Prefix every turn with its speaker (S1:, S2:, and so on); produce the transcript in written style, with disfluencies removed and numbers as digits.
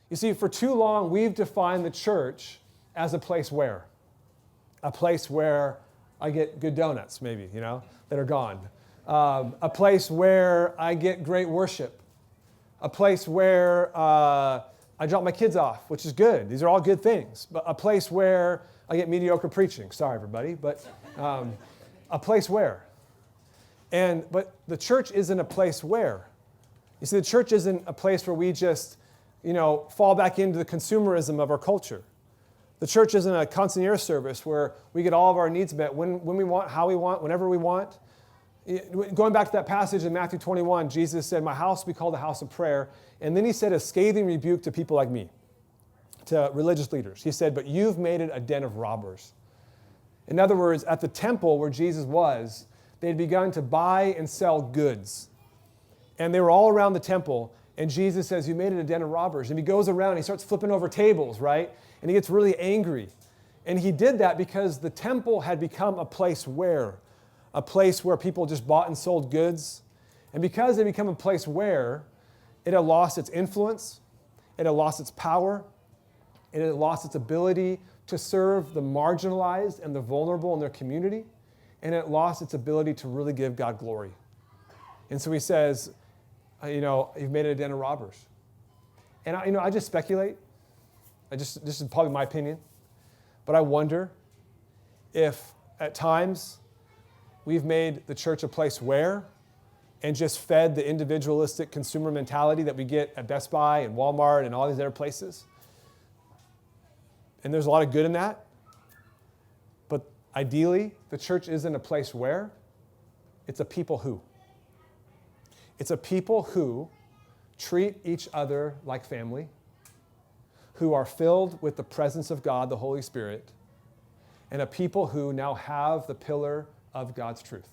S1: You see, for too long, we've defined the church as a place where? A place where I get good donuts, maybe, that are gone. A place where I get great worship. A place where I drop my kids off, which is good. These are all good things. But a place where I get mediocre preaching. Sorry, everybody, but a place where. But the church isn't a place where. You see, the church isn't a place where we just, fall back into the consumerism of our culture. The church isn't a concierge service where we get all of our needs met when we want, how we want, whenever we want. Going back to that passage in Matthew 21, Jesus said, my house will be called a house of prayer. And then he said a scathing rebuke to people like me, to religious leaders. He said, but you've made it a den of robbers. In other words, at the temple where Jesus was, they had begun to buy and sell goods. And they were all around the temple. And Jesus says, you made it a den of robbers. And he goes around and he starts flipping over tables, right? And he gets really angry. And he did that because the temple had become a place where people just bought and sold goods. And because it had become a place where it had lost its influence, it had lost its power, it had lost its ability to serve the marginalized and the vulnerable in their community, and it lost its ability to really give God glory. And so he says, you've made it a den of robbers. And I just speculate. This is probably my opinion. But I wonder if at times we've made the church a place where and just fed the individualistic consumer mentality that we get at Best Buy and Walmart and all these other places. And there's a lot of good in that. But ideally, the church isn't a place where. It's a people who. It's a people who treat each other like family, who are filled with the presence of God, the Holy Spirit, and a people who now have the pillar of God's truth.